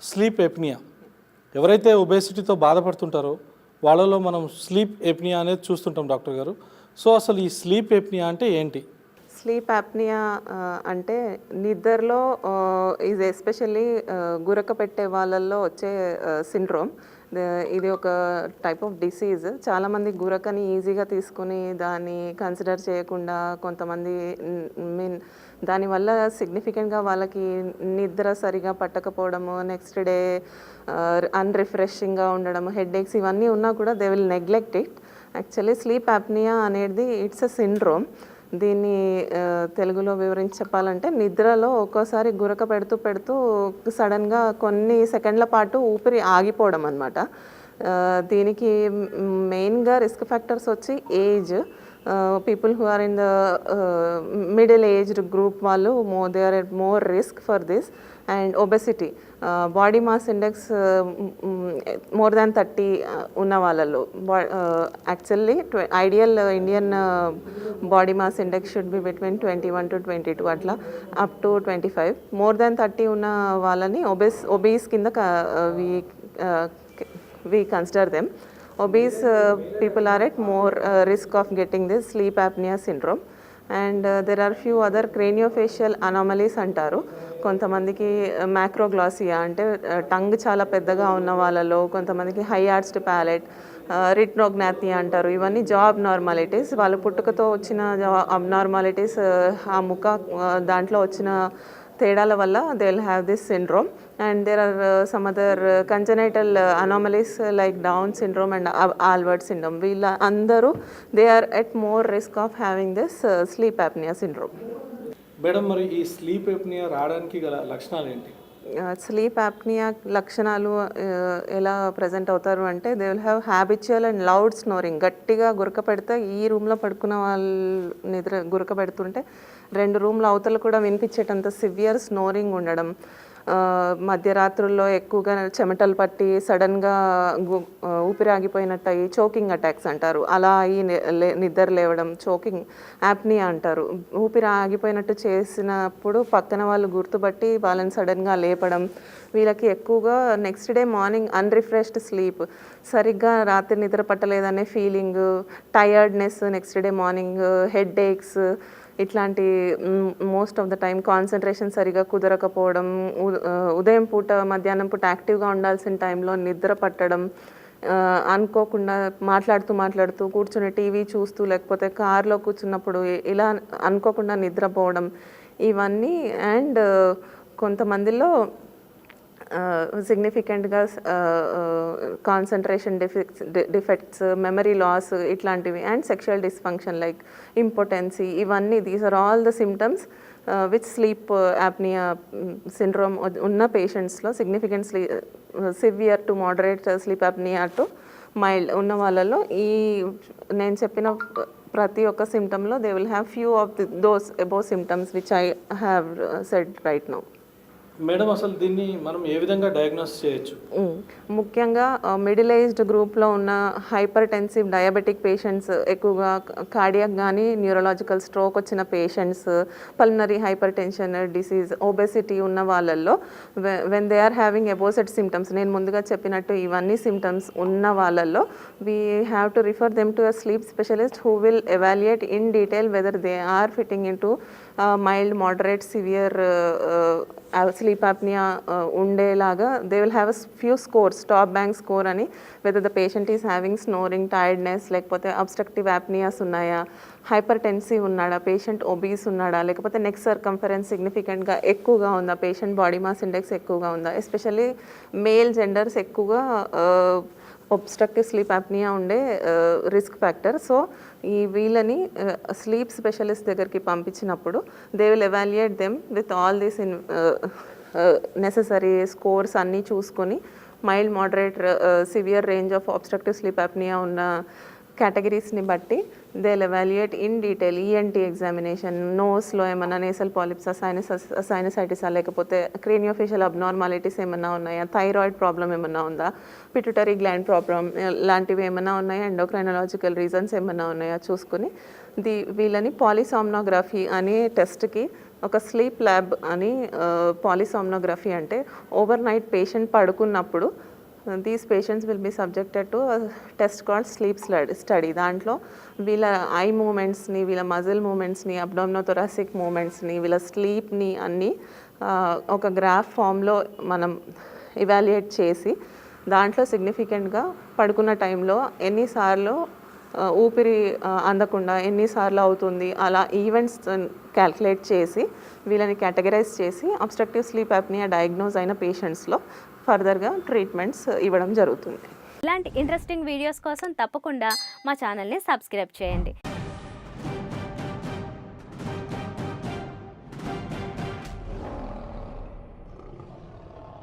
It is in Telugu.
Sleep apnoea. ఎవరైతే ఒబేసిటీతో బాధపడుతుంటారో వాళ్ళలో మనం స్లీప్ ఎప్నియా అనేది చూస్తుంటాం డాక్టర్ గారు. సో అసలు ఈ స్లీప్ ఎప్నియా అంటే ఏంటి? స్లీప్ యాప్నియా అంటే నిద్రలో ఇది ఎస్పెషల్లీ గురక పెట్టే వాళ్ళల్లో వచ్చే సిండ్రోమ్. ఇది ఒక టైప్ ఆఫ్ డిసీజ్. చాలామంది గురకని ఈజీగా తీసుకుని దాన్ని కన్సిడర్ చేయకుండా కొంతమంది మీన్ దానివల్ల సిగ్నిఫికెంట్గా వాళ్ళకి నిద్ర సరిగా పట్టకపోవడము, నెక్స్ట్ డే అన్రిఫ్రెషింగ్గా ఉండడం, హెడేక్స్ ఇవన్నీ ఉన్నా కూడా they will neglect it. Actually sleep apnea అనేది ఇట్స్ అ సిండ్రోమ్. దీన్ని తెలుగులో వివరించి చెప్పాలంటే నిద్రలో ఒక్కోసారి గురక పెడుతూ పెడుతూ సడన్గా కొన్ని సెకండ్ల పాటు ఊపిరి ఆగిపోవడం అనమాట. దీనికి మెయిన్గా రిస్క్ ఫ్యాక్టర్స్ వచ్చి age. People who are in the middle aged group వాళ్ళు they are at more risk for this. And obesity, body mass index more than 30 ఉన్న వాళ్ళలో. Actually ideal Indian body mass index should be between 21 to 22 అట్లా అప్ టు 25. మోర్ దాన్ 30 ఉన్న వాళ్ళని ఒబీస్ కింద we consider them. Obese people are at more risk of getting this sleep apnea syndrome. And there are few other craniofacial anomalies అంటారు. కొంతమందికి మ్యాక్రోగ్లాసియా అంటే టంగ్ చాలా పెద్దగా ఉన్న వాళ్ళలో, కొంతమందికి హై ఆర్చ్డ్ ప్యాలెట్, రిట్నోగ్నాథియా అంటారు. ఇవన్నీ జా అబ్నార్మాలిటీస్. వాళ్ళు పుట్టుకతో వచ్చిన అబ్నార్మాలిటీస్, ఆ ముఖ దాంట్లో వచ్చిన తేడాల వల్ల they will have this syndrome. And there are some other congenital anomalies like down syndrome and Albert syndrome. వీళ్ళ అందరూ they are at more risk of having this sleep apnea syndrome. Madam, మరి ఈ స్లీప్ ఎప్నియా రావడానికి గల లక్షణాలు ఏంటి? స్లీప్ యాప్నియా లక్షణాలు ఎలా ప్రజెంట్ అవుతారు అంటే they will have habitual and loud snoring. గట్టిగా గురక పెడితే ఈ రూమ్లో పడుకున్న వాళ్ళు నిద్ర గురక పెడుతుంటే 2 రూమ్ల అవతల కూడా వినిపించేటంత సివియర్ స్నోరింగ్ ఉండడం, మధ్యరాత్రుల్లో ఎక్కువగా చెమటలు పట్టి సడన్గా ఊపిరి ఆగిపోయినట్టు అయ్యి చోకింగ్ అటాక్స్ అంటారు, అలా అయ్యి నిద్ర లేవడం చోకింగ్ యాప్నియా అంటారు. ఊపిరి ఆగిపోయినట్టు చేసినప్పుడు పక్కన వాళ్ళు గుర్తుపట్టి వాళ్ళని సడన్గా లేపడం. వీళ్ళకి ఎక్కువగా next day morning unrefreshed sleep, సరిగ్గా రాత్రి నిద్ర పట్టలేదనే feeling, tiredness, next day morning headaches, ఇట్లాంటి most of the time concentration సరిగా కుదరకపోవడం, ఉదయం పూట మధ్యాహ్నం పూట యాక్టివ్గా ఉండాల్సిన టైంలో నిద్ర పట్టడం, అనుకోకుండా మాట్లాడుతూ కూర్చుని టీవీ చూస్తూ లేకపోతే కార్లో కూర్చున్నప్పుడు ఇలా అనుకోకుండా నిద్రపోవడం ఇవన్నీ. అండ్ కొంతమందిలో సిగ్నిఫికెంట్గా కాన్సన్ట్రేషన్ డిఫెక్ట్స్, మెమరీ లాస్ ఇట్లాంటివి, and sexual dysfunction like impotency, ఇవన్నీ these are all the symptoms which sleep apnea syndrome ఉన్న పేషెంట్స్లో significant severe to moderate sleep apnea to mild ఉన్న వాళ్ళలో ఈ నేను చెప్పిన ప్రతి ఒక్క సిమ్టంలో they will have few of those above symptoms which I have said right now. Madam, అసలు దీన్ని మనం ఏ విధంగా డయాగ్నోస్ చేయొచ్చు? ముఖ్యంగా మిడిల్ ఏజ్డ్ గ్రూప్లో ఉన్న హైపర్ టెన్సివ్ డయాబెటిక్ పేషెంట్స్, ఎక్కువగా కార్డియాక్ కానీ న్యూరలాజికల్ స్ట్రోక్ వచ్చిన patients, pulmonary hyper tension disease, obesity ఉన్న వాళ్ళల్లో when they are having above said symptoms, నేను ముందుగా చెప్పినట్టు ఇవన్నీ సిమ్టమ్స్ ఉన్న వాళ్ళల్లో we have to refer them to a sleep specialist who will evaluate in detail whether they are fitting in to mild, moderate, severe sleep apnea ఉండేలాగా. They will have a few scores, top bank score అని, whether the patient is having snoring, tiredness, లేకపోతే అబ్స్ట్రక్టివ్ యాప్నియాస్ ఉన్నాయా, హైపర్ టెన్సివ్ ఉన్నాడా పేషెంట్, ఒబీస్ ఉన్నాడా, లేకపోతే నెక్ సర్కంఫరెన్స్ సిగ్నిఫికెంట్గా ఎక్కువగా ఉందా, పేషెంట్ బాడీ మాస్ ఇండెక్స్ ఎక్కువగా ఉందా. ఎస్పెషల్లీ మేల్ జెండర్స్ ఎక్కువగా ఒబ్స్ట్రక్టివ్ స్లీప్ యాప్నియా ఉండే రిస్క్ ఫ్యాక్టర్. సో ఈ వీళ్ళని స్లీప్ స్పెషలిస్ట్ దగ్గరికి పంపించినప్పుడు they will evaluate them with all these in necessary scores అన్నీ చూసుకొని mild, moderate, severe range of obstructive sleep apnea ఉన్న కేటగిరీస్ని బట్టి they will evaluate in detail ENT examination, నోస్లో ఏమన్నా నేసల్ పాలిప్సా, సైనసైటిసా, లేకపోతే క్రేనియోఫేషియల్ అబ్నార్మాలిటీస్ ఏమన్నా ఉన్నాయా, థైరాయిడ్ ప్రాబ్లం ఏమన్నా ఉందా, పిట్యూటరీ గ్లాండ్ ప్రాబ్లం లాంటివి ఏమన్నా ఉన్నాయా, ఎండోక్రైనాలజికల్ రీజన్స్ ఏమన్నా ఉన్నాయా చూసుకుని వీళ్ళని పాలిసామ్నోగ్రఫీ అనే టెస్ట్కి ఒక స్లీప్ ల్యాబ్ అని పాలిసోమ్నోగ్రఫీ అంటే ఓవర్ నైట్ పేషెంట్ పడుకున్నప్పుడు these patients will be subjected to test called sleep study. దాంట్లో వీళ్ళ ఐ మూమెంట్స్ని, వీళ్ళ మజిల్ మూమెంట్స్ని, అబ్డామినోథొరాసిక్ మూమెంట్స్ని, వీళ్ళ స్లీప్ని అన్నీ ఒక గ్రాఫ్ ఫామ్లో మనం ఇవాల్యుయేట్ చేసి దాంట్లో సిగ్నిఫికెంట్గా పడుకున్న టైంలో ఎన్నిసార్లు ఊపిరి అందకుండా ఎన్నిసార్లు అవుతుంది అలా ఈవెంట్స్ క్యాల్కులేట్ చేసి వీళ్ళని కేటగరైజ్ చేసి అబ్స్ట్రక్టివ్ స్లీప్ అప్నియా డయాగ్నోజ్ అయిన పేషెంట్స్లో ఫర్దర్గా ట్రీట్మెంట్స్ ఇవ్వడం జరుగుతుంది. ఇలాంటి ఇంట్రెస్టింగ్ వీడియోస్ కోసం తప్పకుండా మా ఛానల్ని సబ్స్క్రైబ్ చేయండి.